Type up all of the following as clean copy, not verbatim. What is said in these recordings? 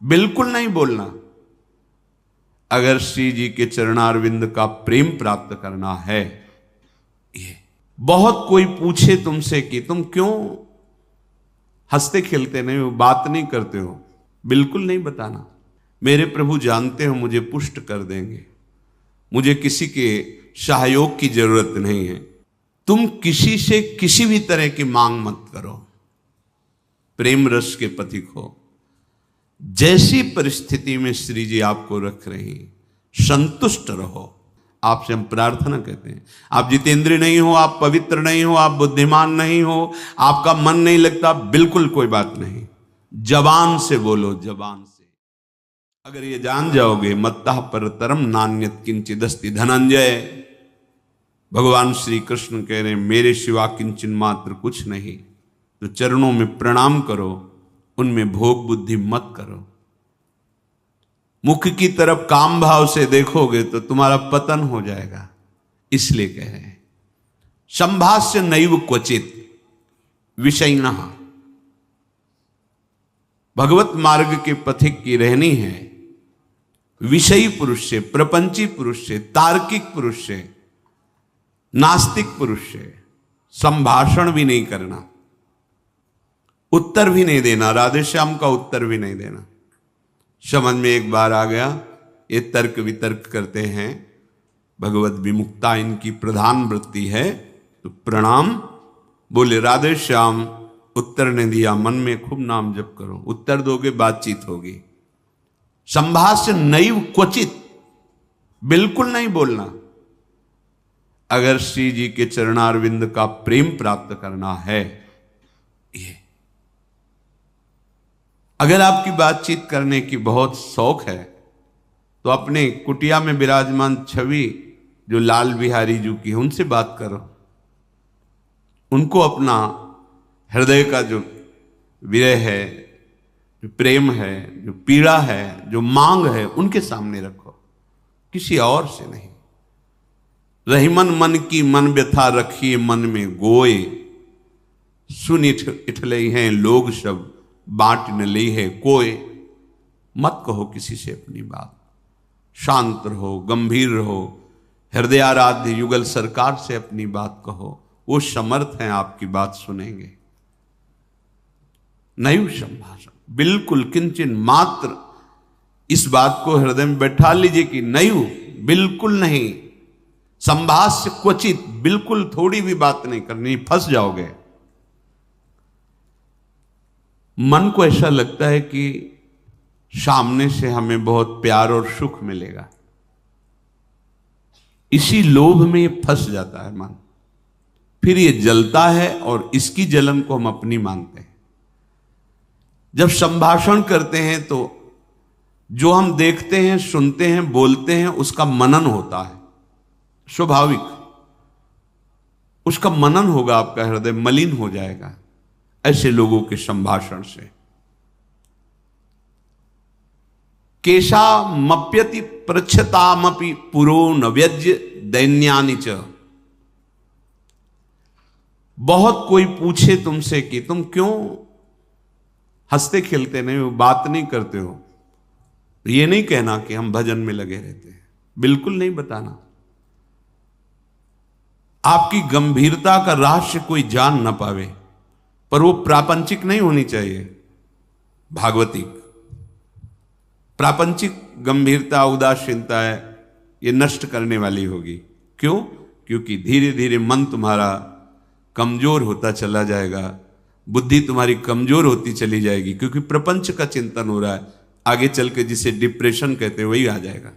बिल्कुल नहीं बोलना। अगर श्री जी के चरणारविंद का प्रेम प्राप्त करना है, ये बहुत कोई पूछे तुमसे कि तुम क्यों हंसते खेलते नहीं हो, बात नहीं करते हो, बिल्कुल नहीं बताना। मेरे प्रभु जानते हो मुझे पुष्ट कर देंगे, मुझे किसी के सहयोग की जरूरत नहीं है। तुम किसी से किसी भी तरह की मांग मत करो, प्रेम रस के पथिक हो। जैसी परिस्थिति में श्री जी आपको रख रही, संतुष्ट रहो। आपसे हम प्रार्थना कहते हैं, आप जितेंद्रिय नहीं हो, आप पवित्र नहीं हो, आप बुद्धिमान नहीं हो, आपका मन नहीं लगता, बिल्कुल कोई बात नहीं। जबान से बोलो, जबान से। अगर ये जान जाओगे, मत्तः परतरम नान्यत् किंचिदस्ति धनंजय, भगवान श्री कृष्ण कह रहे हैं मेरे सिवा किंचन मात्र कुछ नहीं, तो चरणों में प्रणाम करो, उनमें भोग बुद्धि मत करो। मुख की तरफ काम भाव से देखोगे तो तुम्हारा पतन हो जाएगा। इसलिए कह रहे हैं संभाष्य नैव क्वचित विषयिणः। भगवत मार्ग के पथिक की रहनी है विषयी पुरुष से, प्रपंची पुरुष से, तार्किक पुरुष से, नास्तिक पुरुष से संभाषण भी नहीं करना, उत्तर भी नहीं देना, राधे श्याम का उत्तर भी नहीं देना। समझ में एक बार आ गया, ये तर्क वितर्क करते हैं, भगवत विमुक्ता इनकी प्रधान वृत्ति है, तो प्रणाम बोले राधे श्याम, उत्तर ने दिया, मन में खूब नाम जप करो, उत्तर दोगे बातचीत होगी। संभाष्य नैव क्वचित, बिल्कुल नहीं बोलना। अगर श्री जी के चरणारविंद का प्रेम प्राप्त करना है, ये अगर आपकी बातचीत करने की बहुत शौक है, तो अपने कुटिया में विराजमान छवि जो लाल बिहारी जी की है, उनसे बात करो। उनको अपना हृदय का जो विरह है, जो प्रेम है, जो पीड़ा है, जो मांग है, उनके सामने रखो, किसी और से नहीं। रहीमन मन की मन व्यथा रखिए मन में गोए, सुन इठले हैं लोग सब बांट न ली है कोई। मत कहो किसी से अपनी बात, शांत रहो, गंभीर रहो, हृदयाराध्य युगल सरकार से अपनी बात कहो, वो समर्थ हैं आपकी बात सुनेंगे। नैव संभाषण, बिल्कुल किंचन मात्र, इस बात को हृदय में बैठा लीजिए कि नैव, बिल्कुल नहीं। संभाष्य क्वचित, बिल्कुल थोड़ी भी बात नहीं करनी, फंस जाओगे। मन को ऐसा लगता है कि सामने से हमें बहुत प्यार और सुख मिलेगा, इसी लोभ में ये फंस जाता है मन, फिर ये जलता है और इसकी जलन को हम अपनी मानते हैं। जब संभाषण करते हैं तो जो हम देखते हैं, सुनते हैं, बोलते हैं, उसका मनन होता है, स्वाभाविक उसका मनन होगा, आपका हृदय मलिन हो जाएगा ऐसे लोगों के संभाषण से। केशा मप्यति पृच्छतामपि पुरो न व्यज्य दैन्यानि च। बहुत कोई पूछे तुमसे कि तुम क्यों हंसते खेलते नहीं हो, बात नहीं करते हो, ये नहीं कहना कि हम भजन में लगे रहते हैं, बिल्कुल नहीं बताना। आपकी गंभीरता का रहस्य कोई जान ना पावे, पर वो प्रापंचिक नहीं होनी चाहिए, भागवतिक। प्रापंचिक गंभीरता, उदासीनता है, ये नष्ट करने वाली होगी। क्यों? क्योंकि धीरे धीरे मन तुम्हारा कमजोर होता चला जाएगा, बुद्धि तुम्हारी कमजोर होती चली जाएगी, क्योंकि प्रपंच का चिंतन हो रहा है। आगे चल के जिसे डिप्रेशन कहते हैं वही आ जाएगा।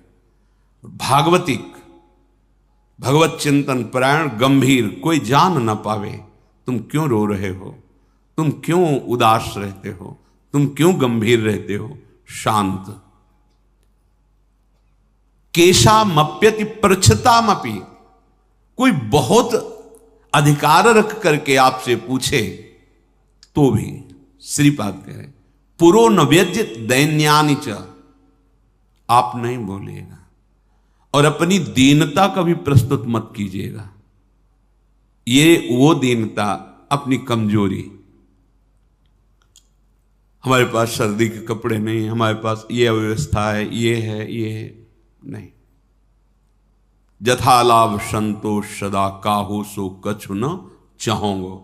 भागवतिक, भगवत चिंतन परायण, गंभीर, कोई जान ना पावे तुम क्यों रो रहे हो, तुम क्यों उदास रहते हो, तुम क्यों गंभीर रहते हो, शांत। केशा मप्यति पृच्छतामपि, कोई बहुत अधिकार रख करके आपसे पूछे तो भी श्रीपाद कह रहे पुरो न व्यज्य दैन्यानि च, आप नहीं बोलिएगा और अपनी दीनता का भी प्रस्तुत मत कीजिएगा। ये वो दीनता, अपनी कमजोरी। हमारे पास सर्दी के कपड़े नहीं, हमारे पास ये अव्यवस्था है, ये है, ये है। नहीं। जथा लाभ संतोष सदा काहू सो कछु न चाहूंगो।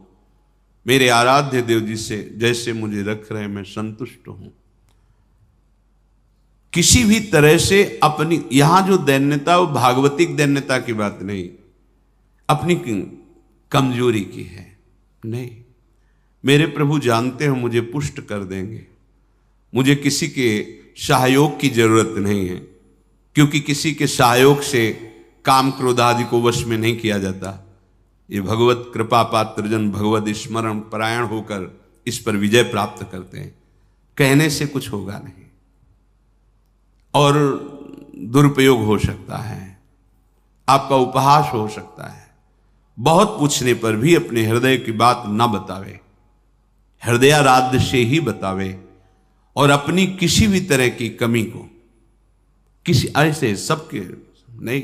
मेरे आराध्य देव जी से जैसे मुझे रख रहे मैं संतुष्ट हूं। किसी भी तरह से अपनी, यहां जो दैन्यता वो भागवतिक दैन्यता की बात नहीं, अपनी कमजोरी की है। नहीं, मेरे प्रभु जानते हो मुझे पुष्ट कर देंगे, मुझे किसी के सहयोग की जरूरत नहीं है, क्योंकि किसी के सहयोग से काम क्रोध आदि को वश में नहीं किया जाता। ये भगवत कृपा पात्र जन भगवत स्मरण परायण होकर इस पर विजय प्राप्त करते हैं। कहने से कुछ होगा नहीं और दुरुपयोग हो सकता है, आपका उपहास हो सकता है। बहुत पूछने पर भी अपने हृदय की बात न बतावे, हृदयाराध्य से ही बतावे, और अपनी किसी भी तरह की कमी को किसी ऐसे सबके नहीं,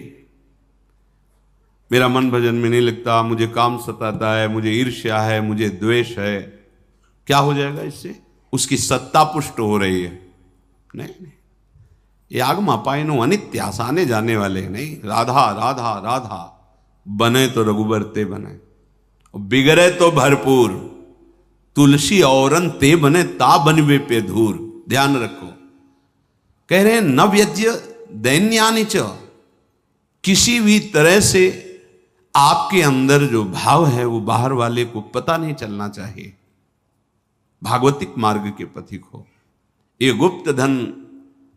मेरा मन भजन में नहीं लगता, मुझे काम सताता है, मुझे ईर्ष्या है, मुझे द्वेष है, क्या हो जाएगा इससे? उसकी सत्ता पुष्ट हो रही है। नहीं, ये आगम अपायनो अनित्य, आसाने जाने वाले नहीं। राधा राधा राधा, बने तो रघुबर ते बने, बिगड़े तो भरपूर, तुलसी औरन ते बने ता बनवे पे धूर। ध्यान रखो, कह रहे हैं न व्यज्य दैन्यानि च, किसी भी तरह से आपके अंदर जो भाव है वो बाहर वाले को पता नहीं चलना चाहिए। भागवतिक मार्ग के पथिक हो। ये गुप्त धन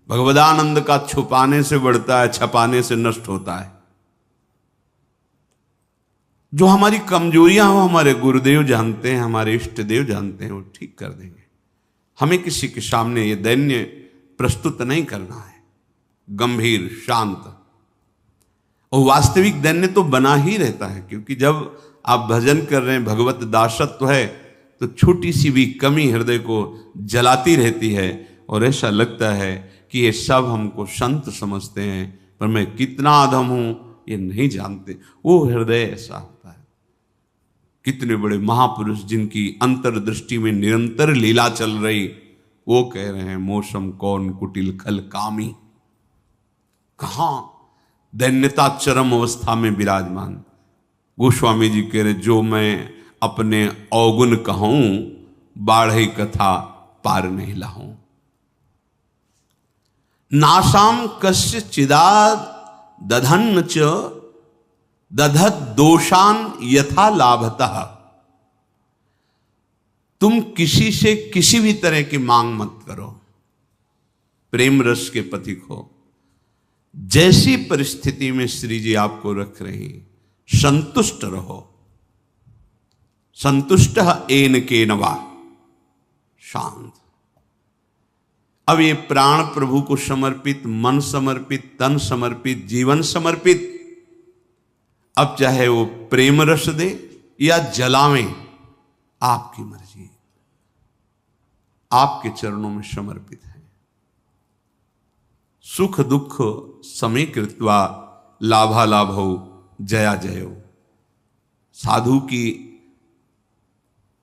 भगवदानंद का छुपाने से बढ़ता है, छपाने से नष्ट होता है। जो हमारी कमजोरियां हो हमारे गुरुदेव जानते हैं, हमारे इष्ट देव जानते हैं, वो ठीक कर देंगे। हमें किसी के सामने ये दैन्य प्रस्तुत नहीं करना है, गंभीर शांत। और वास्तविक दैन्य तो बना ही रहता है, क्योंकि जब आप भजन कर रहे हैं, भगवत दासत्व है, तो छोटी सी भी कमी हृदय को जलाती रहती है और ऐसा लगता है कि ये सब हमको संत समझते हैं, पर मैं कितना अधम हूं ये नहीं जानते। वो हृदय ऐसा होता है। कितने बड़े महापुरुष जिनकी अंतर्दृष्टि में निरंतर लीला चल रही, वो कह रहे हैं मौसम कौन कुटिल खल कामी। कहां दैन्यता चरम अवस्था में विराजमान। गोस्वामी जी कह रहे जो मैं अपने अवगुण कहूं, बाढ़ई कथा पार नहीं लाऊं। नासाम कस्य चिदाद दधन्न च दधत दोषान यथा लाभतः। तुम किसी से किसी भी तरह की मांग मत करो, प्रेम रस के पथिक हो। जैसी परिस्थिति में श्री जी आपको रख रहे हैं, संतुष्ट रहो। संतुष्ट एन के नवा, शांत। अब ये प्राण प्रभु को समर्पित, मन समर्पित, तन समर्पित, जीवन समर्पित, अब चाहे वो प्रेम रस दे या जलावें, आपकी मर्जी, आपके चरणों में समर्पित है। सुख दुख समीकृत्वा लाभालाभो जया जयो। साधु की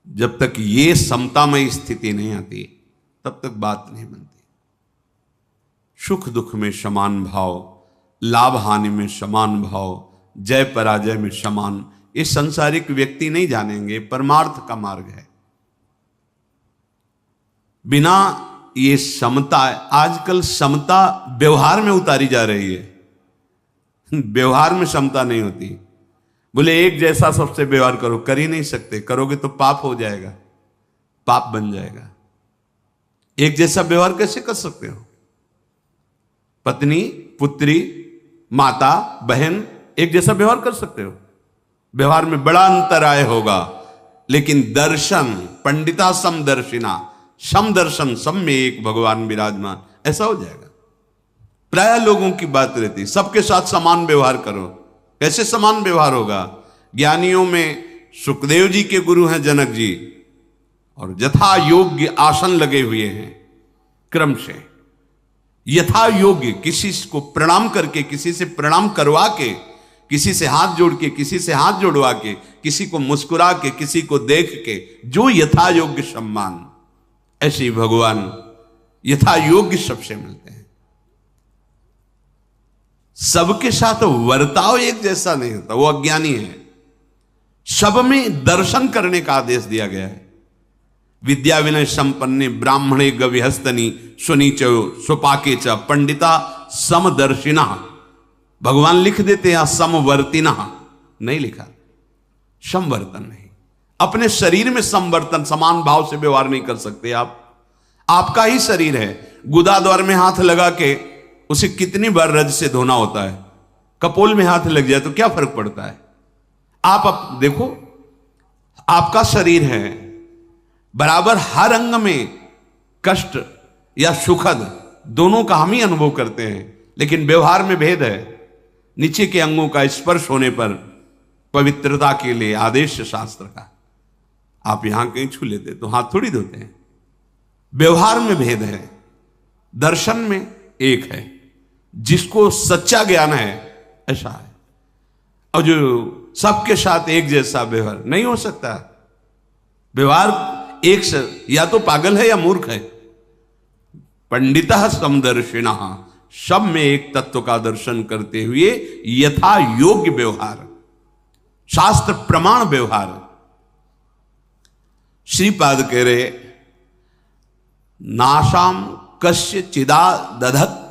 जब तक ये समतामय स्थिति नहीं आती तब तक बात नहीं बनती। सुख दुख में समान भाव, लाभ हानि में समान भाव, जय पराजय में समान, ये संसारिक व्यक्ति नहीं जानेंगे। परमार्थ का मार्ग है। बिना ये समता, आजकल समता व्यवहार में उतारी जा रही है। व्यवहार में समता नहीं होती। बोले एक जैसा सबसे व्यवहार करो, कर ही नहीं सकते। करोगे तो पाप हो जाएगा, पाप बन जाएगा। एक जैसा व्यवहार कैसे कर सकते हो? पत्नी, पुत्री, माता, बहन एक जैसा व्यवहार कर सकते हो? व्यवहार में बड़ा अंतराय होगा, लेकिन दर्शन, पंडिता समदर्शिना, समदर्शन, सब में एक भगवान विराजमान, ऐसा हो जाएगा। प्राय लोगों की बात रहती, सबके साथ समान व्यवहार करो। कैसे समान व्यवहार होगा? ज्ञानियों में सुखदेव जी के गुरु हैं जनक जी, और यथा योग्य आसन लगे हुए हैं। क्रम से यथा योग्य, किसी को प्रणाम करके, किसी से प्रणाम करवा के, किसी से हाथ जोड़ के, किसी से हाथ जोड़वा के, किसी को मुस्कुरा के, किसी को देख के, जो यथा योग्य सम्मान, ऐसे ही भगवान यथा योग्य सबसे मिलते हैं। सबके साथ वर्ताव एक जैसा नहीं होता, वो अज्ञानी है। सब में दर्शन करने का आदेश दिया गया है। विद्या विनय संपन्ने ब्राह्मणे गविहस्तनी सुनीचो सुपाके च पंडिता समदर्शिना। भगवान लिख देते हैं समवर्तिना, नहीं लिखा, समवर्तन नहीं। अपने शरीर में समवर्तन, समान भाव से व्यवहार नहीं कर सकते आप। आपका ही शरीर है, गुदा द्वार में हाथ लगा के उसे कितनी बार रज से धोना होता है। कपोल में हाथ लग जाए तो क्या फर्क पड़ता है। आप देखो, आपका शरीर है, बराबर हर अंग में कष्ट या सुखद दोनों का हम ही अनुभव करते हैं, लेकिन व्यवहार में भेद है। नीचे के अंगों का स्पर्श होने पर पवित्रता के लिए आदेश शास्त्र का, आप यहां कहीं छू लेते तो हाथ थोड़ी धोते हैं। व्यवहार में भेद है, दर्शन में एक है। जिसको सच्चा ज्ञान है ऐसा है, और जो सबके साथ एक जैसा व्यवहार नहीं हो सकता। व्यवहार एक से, या तो पागल है या मूर्ख है। पंडितः समदर्शिना, सब में एक तत्व का दर्शन करते हुए यथा योग्य व्यवहार, शास्त्र प्रमाण व्यवहार। श्रीपाद कह रहे नाशाम कस्य चिदा दधत